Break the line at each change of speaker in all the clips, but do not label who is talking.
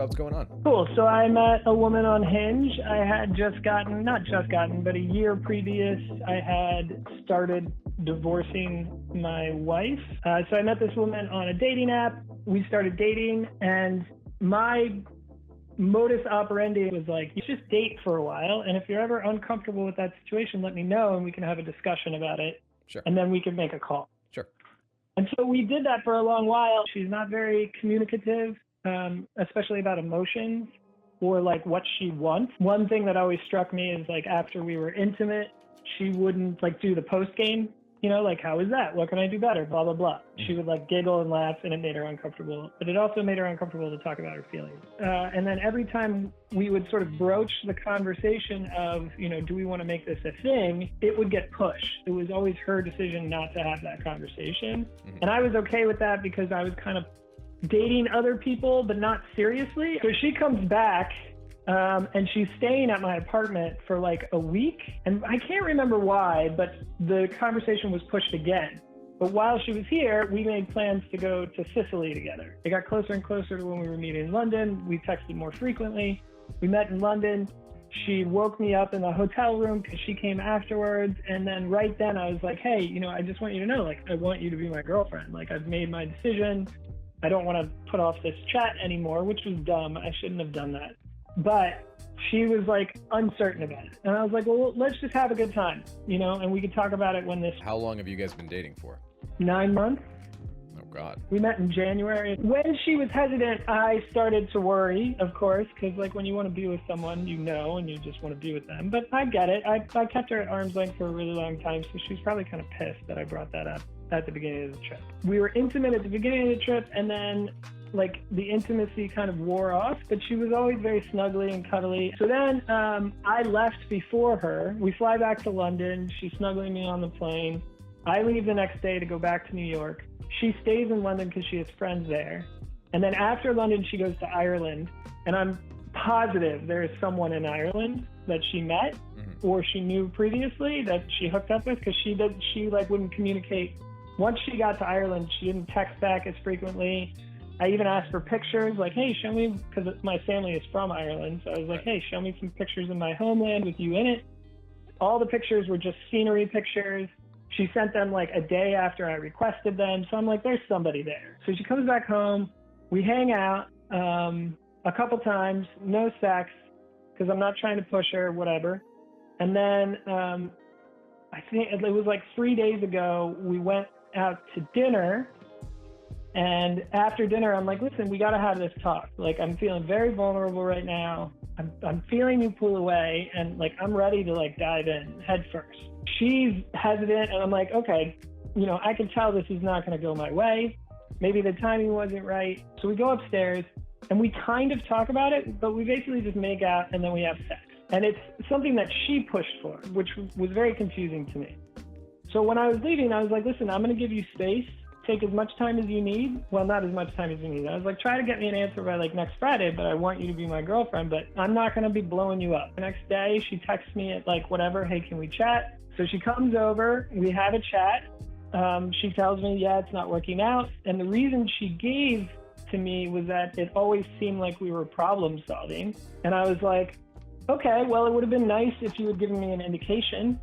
What's going on?
Cool. So I met a woman on Hinge. I had not just gotten, but a year previous, I had started divorcing my wife. So I met this woman on a dating app. We started dating, and my modus operandi was like, you just date for a while, and if you're ever uncomfortable with that situation, let me know, and we can have a discussion about it.
Sure.
And then we can make a call.
Sure.
And so we did that for a long while. She's not very communicative, especially about emotions or like what she wants. One thing that always struck me is like after we were intimate, she wouldn't like do the post game, like, how is that? What can I do better? Blah, blah, blah. She would like giggle and laugh, and it made her uncomfortable. But it also made her uncomfortable to talk about her feelings. And then every time we would sort of broach the conversation of, do we want to make this a thing? It would get pushed. It was always her decision not to have that conversation. Mm-hmm. And I was okay with that because I was kind of dating other people, but not seriously. So she comes back. And she's staying at my apartment for like a week. And I can't remember why, but the conversation was pushed again. But while she was here, we made plans to go to Sicily together. It got closer and closer to when we were meeting in London. We texted more frequently. We met in London. She woke me up in the hotel room because she came afterwards. And then right then I was like, hey, I just want you to know, like, I want you to be my girlfriend. Like, I've made my decision. I don't want to put off this chat anymore, which was dumb. I shouldn't have done that. But she was like uncertain about it. And I was like, well, let's just have a good time, and we could talk about it when this.
How long have you guys been dating for?
9 months.
Oh, God.
We met in January. When she was hesitant, I started to worry, of course, because like when you want to be with someone, and you just want to be with them. But I get it. I kept her at arm's length for a really long time, so she's probably kind of pissed that I brought that up at the beginning of the trip. We were intimate at the beginning of the trip, and then like the intimacy kind of wore off, but she was always very snuggly and cuddly. So then I left before her. We fly back to London. She's snuggling me on the plane. I leave the next day to go back to New York. She stays in London because she has friends there. And then after London, she goes to Ireland. And I'm positive there is someone in Ireland that she met or she knew previously that she hooked up with, because she like wouldn't communicate. Once she got to Ireland, she didn't text back as frequently. I even asked for pictures, like, hey, show me, because my family is from Ireland. So I was like, hey, show me some pictures of my homeland with you in it. All the pictures were just scenery pictures. She sent them like a day after I requested them. So I'm like, there's somebody there. So she comes back home. We hang out a couple times, no sex, because I'm not trying to push her, whatever. And then I think it was like 3 days ago, we went out to dinner. And after dinner, I'm like, listen, we got to have this talk. Like, I'm feeling very vulnerable right now. I'm feeling you pull away, and like, I'm ready to like dive in head first. She's hesitant, and I'm like, okay, I can tell this is not going to go my way. Maybe the timing wasn't right. So we go upstairs and we kind of talk about it, but we basically just make out and then we have sex. And it's something that she pushed for, which was very confusing to me. So when I was leaving, I was like, listen, I'm going to give you space. Take as much time as you need. Well, not as much time as you need. I was like, try to get me an answer by like next Friday, but I want you to be my girlfriend, but I'm not going to be blowing you up. The next day, she texts me at like whatever, hey, can we chat? So she comes over, we have a chat. She tells me, yeah, it's not working out. And the reason she gave to me was that it always seemed like we were problem solving. And I was like, okay, well, it would have been nice if you had given me an indication.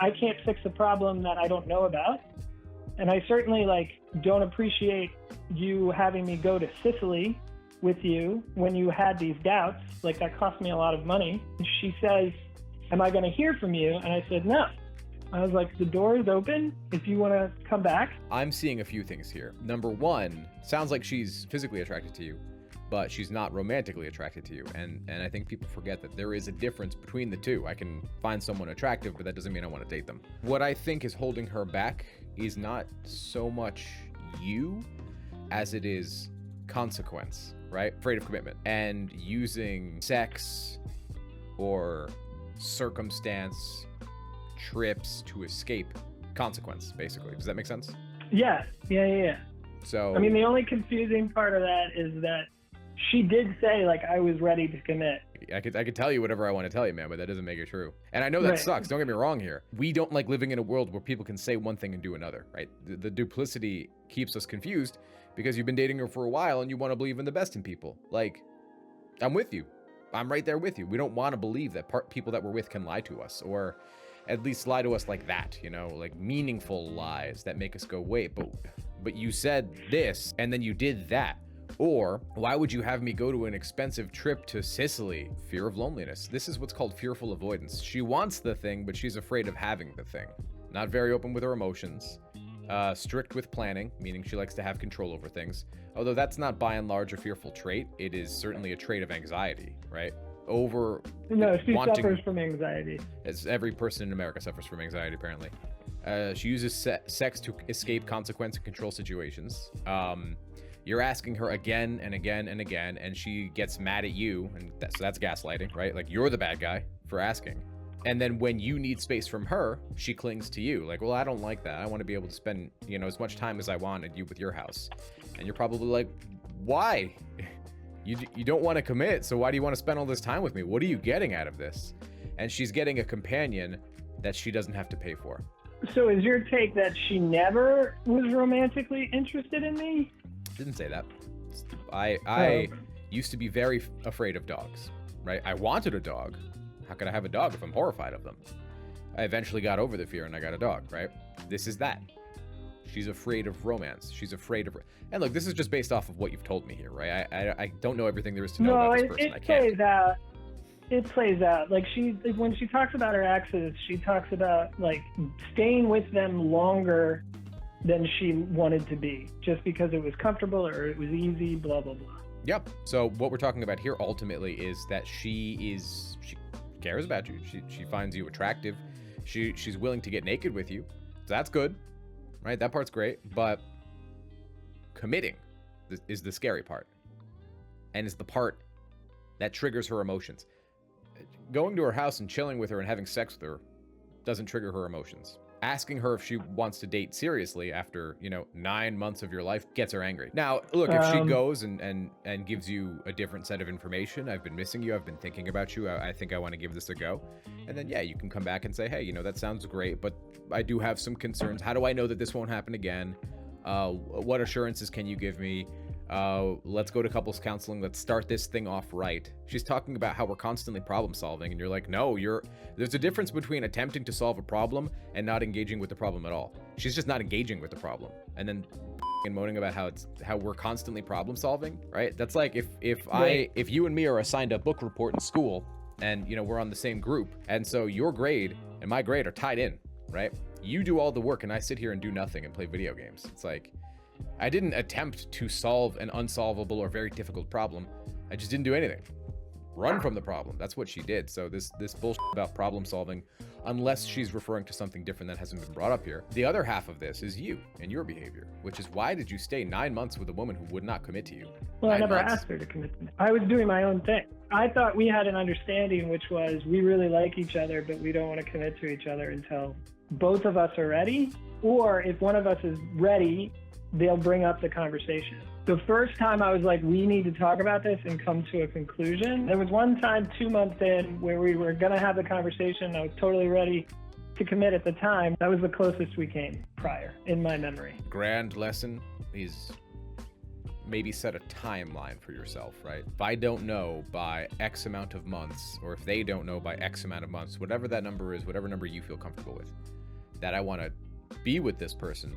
I can't fix a problem that I don't know about. And I certainly don't appreciate you having me go to Sicily with you when you had these doubts. Like, that cost me a lot of money. And she says, am I going to hear from you? And I said, no. I was like, the door is open if you want to come back.
I'm seeing a few things here. Number one, sounds like she's physically attracted to you, but she's not romantically attracted to you. And I think people forget that there is a difference between the two. I can find someone attractive, but that doesn't mean I want to date them. What I think is holding her back is not so much you as it is consequence, right? Afraid of commitment and using sex or circumstance, trips to escape consequence, basically. Does that make sense?
Yeah.
So,
I mean, the only confusing part of that is that she did say, like, I was ready to commit.
I could tell you whatever I want to tell you, man, but that doesn't make it true. And I know that sucks. Don't get me wrong here. We don't like living in a world where people can say one thing and do another, right? The duplicity keeps us confused because you've been dating her for a while and you want to believe in the best in people. Like, I'm with you. I'm right there with you. We don't want to believe that people that we're with can lie to us, or at least lie to us like that, you know, like meaningful lies that make us go, wait, but you said this and then you did that. Or why would you have me go to an expensive trip to Sicily? Fear of loneliness. This is what's called fearful avoidance. She wants the thing, but she's afraid of having the thing. Not very open with her emotions. Strict with planning, meaning she likes to have control over things. Although that's not by and large a fearful trait, it is certainly a trait of anxiety, right?
No, she suffers from anxiety.
As every person in America suffers from anxiety, apparently. She uses sex to escape consequence and control situations. You're asking her again and again and again, and she gets mad at you, and so that's gaslighting, right? Like, you're the bad guy for asking. And then when you need space from her, she clings to you. Like, well, I don't like that. I want to be able to spend, you know, as much time as I want at you with your house. And you're probably like, why? You don't want to commit, so why do you want to spend all this time with me? What are you getting out of this? And she's getting a companion that she doesn't have to pay for.
So is your take that she never was romantically interested in me?
Didn't say that. I used to be very afraid of dogs, right? I wanted a dog. How could I have a dog if I'm horrified of them? I eventually got over the fear and I got a dog, right? This is that. She's afraid of romance. She's afraid of... And look, this is just based off of what you've told me here, right? I don't know everything there is to know about this person.
It plays out. It plays out. Like, when she talks about her exes, she talks about, like, staying with them longer than she wanted to be, just because it was comfortable or it was easy, blah, blah, blah.
Yep. So what we're talking about here ultimately is that she cares about you. She finds you attractive. She's willing to get naked with you. So that's good, right? That part's great. But committing is the scary part, and is the part that triggers her emotions. Going to her house and chilling with her and having sex with her doesn't trigger her emotions. Asking her if she wants to date seriously after, 9 months of your life gets her angry. Now, look, if she goes and gives you a different set of information, I've been missing you, I've been thinking about you, I think I want to give this a go. And then, yeah, you can come back and say, hey, that sounds great, but I do have some concerns. How do I know that this won't happen again? What assurances can you give me? Let's go to couples counseling. Let's start this thing off right. She's talking about how we're constantly problem solving, and you're like, no, there's a difference between attempting to solve a problem and not engaging with the problem at all. She's just not engaging with the problem, and then and moaning about how we're constantly problem solving, right? That's like if you and me are assigned a book report in school, and we're on the same group, and so your grade and my grade are tied in, right? You do all the work, and I sit here and do nothing and play video games. It's like, I didn't attempt to solve an unsolvable or very difficult problem. I just didn't do anything. Run from the problem. That's what she did. So this bullshit about problem solving, unless she's referring to something different that hasn't been brought up here. The other half of this is you and your behavior, which is, why did you stay 9 months with a woman who would not commit to you?
Well, I never asked her to commit to me. I was doing my own thing. I thought we had an understanding, which was we really like each other, but we don't want to commit to each other until both of us are ready, or if one of us is ready, they'll bring up the conversation. The first time I was like, we need to talk about this and come to a conclusion. There was one time 2 months in where we were going to have the conversation. I was totally ready to commit at the time. That was the closest we came prior in my memory.
Grand lesson is maybe set a timeline for yourself, right? If I don't know by X amount of months, or if they don't know by X amount of months, whatever that number is, whatever number you feel comfortable with, that I want to be with this person,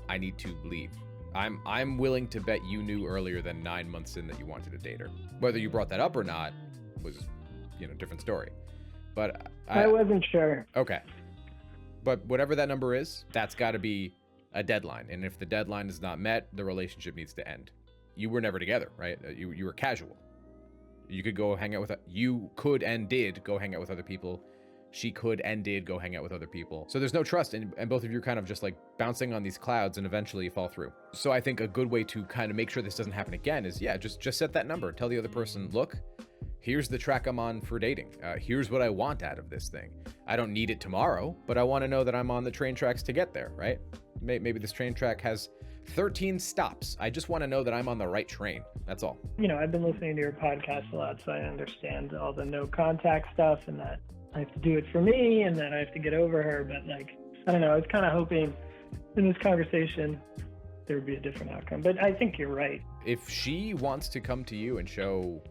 I need to leave. I'm willing to bet you knew earlier than 9 months in that you wanted to date her. Whether you brought that up or not was, different story. But
I wasn't sure.
Okay. But whatever that number is, that's got to be a deadline. And if the deadline is not met, the relationship needs to end. You were never together, right? You were casual. You could go hang out with, you could and did go hang out with other people. She could and did go hang out with other people. So there's no trust, and both of you are kind of just like bouncing on these clouds and eventually you fall through. So I think a good way to kind of make sure this doesn't happen again is, just set that number. Tell the other person, look, here's the track I'm on for dating. Here's what I want out of this thing. I don't need it tomorrow, but I want to know that I'm on the train tracks to get there, right? Maybe this train track has 13 stops. I just want to know that I'm on the right train. That's all.
I've been listening to your podcast a lot, so I understand all the no contact stuff and that I have to do it for me and then I have to get over her. But I don't know, I was kind of hoping in this conversation there would be a different outcome. But I think you're right.
If she wants to come to you and show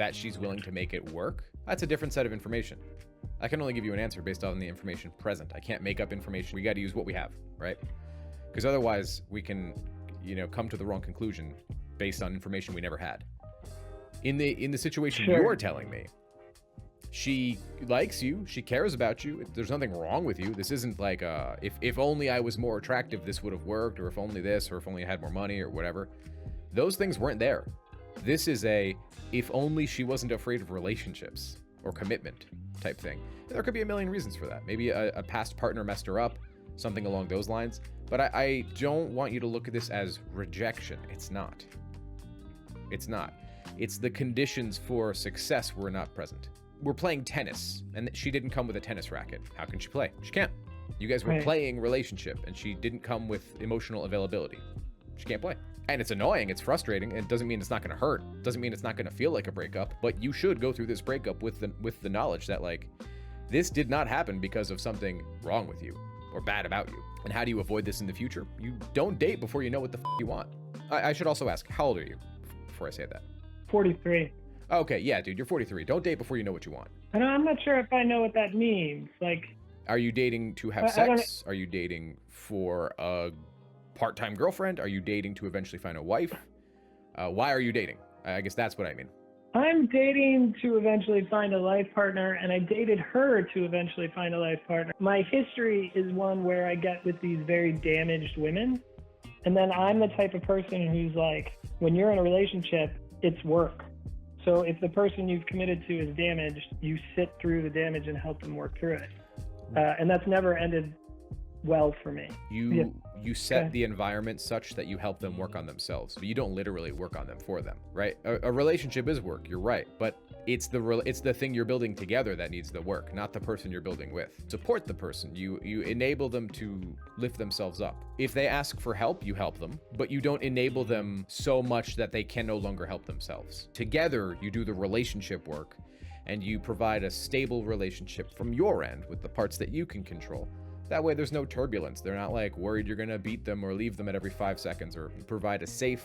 that she's willing to make it work, that's a different set of information. I can only give you an answer based on the information present. I can't make up information. We got to use what we have, right? Because otherwise we can, come to the wrong conclusion based on information we never had. In the situation you're telling me, she likes you, she cares about you, there's nothing wrong with you. This isn't like, if only I was more attractive, this would have worked, or if only this, or if only I had more money, or whatever. Those things weren't there. This is if only she wasn't afraid of relationships or commitment type thing. There could be a million reasons for that. Maybe a past partner messed her up, something along those lines. But I don't want you to look at this as rejection. It's not. It's not. It's the conditions for success were not present. We're playing tennis, and she didn't come with a tennis racket. How can she play? She can't. You guys were playing relationship, and she didn't come with emotional availability. She can't play. And it's annoying, it's frustrating, and it doesn't mean it's not going to hurt. It doesn't mean it's not going to feel like a breakup, but you should go through this breakup with the knowledge that, like, this did not happen because of something wrong with you or bad about you. And how do you avoid this in the future? You don't date before you know what the you want. I should also ask, how old are you before I say that?
43.
Okay, yeah, dude, you're 43. Don't date before you know what you want.
I'm not sure if I know what that means. Like,
are you dating to have sex? Are you dating for a part-time girlfriend? Are you dating to eventually find a wife? Why are you dating? I guess that's what I mean.
I'm dating to eventually find a life partner, and I dated her to eventually find a life partner. My history is one where I get with these very damaged women, and then I'm the type of person who's like, when you're in a relationship, it's work. So if the person you've committed to is damaged, you sit through the damage and help them work through it. And that's never ended well for me.
You set the environment such that you help them work on themselves, but you don't literally work on them for them, right? A relationship is work, you're right, but it's the thing you're building together that needs the work, not the person you're building with. Support the person. You enable them to lift themselves up. If they ask for help, you help them, but you don't enable them so much that they can no longer help themselves. Together, you do the relationship work, and you provide a stable relationship from your end with the parts that you can control. That way there's no turbulence. They're not like worried you're gonna beat them or leave them at every 5 seconds, or provide a safe,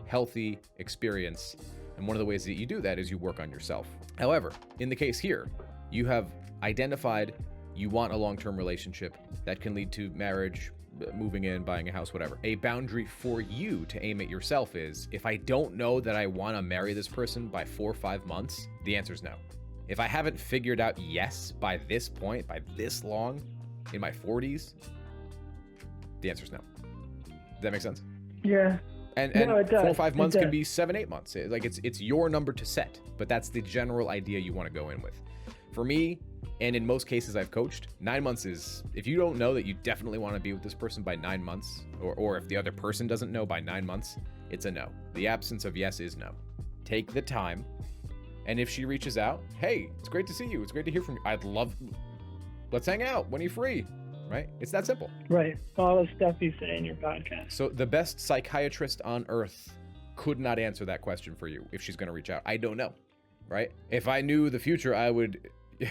healthy experience. And one of the ways that you do that is you work on yourself. However, in the case here, you have identified you want a long-term relationship that can lead to marriage, moving in, buying a house, whatever. A boundary for you to aim at yourself is, if I don't know that I want to marry this person by 4 or 5 months, the answer is no. If I haven't figured out yes by this point, by this long, in my 40s, the answer is no. Does that make sense?
Yeah.
And
no, it does.
4 or 5 months can be 7, 8 months. It's your number to set, but that's the general idea you want to go in with. For me, and in most cases I've coached, 9 months is, if you don't know that you definitely want to be with this person by 9 months, or if the other person doesn't know by 9 months, it's a no. The absence of yes is no. Take the time, and if she reaches out, hey, it's great to see you. It's great to hear from you. Let's hang out. When are you free? Right? It's that simple.
Right. All the stuff you say in your podcast.
So the best psychiatrist on earth could not answer that question for you if she's going to reach out. I don't know. Right? If I knew the future, I would... You'd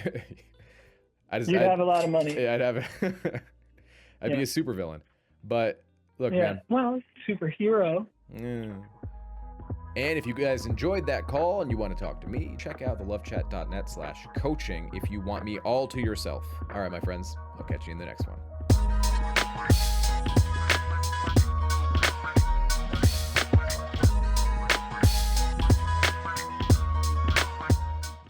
have a lot of money.
I'd have... I'd be a supervillain. But look, man.
Well, superhero.
Yeah. And if you guys enjoyed that call and you want to talk to me, check out thelovechat.net/coaching if you want me all to yourself. All right, my friends, I'll catch you in the next one.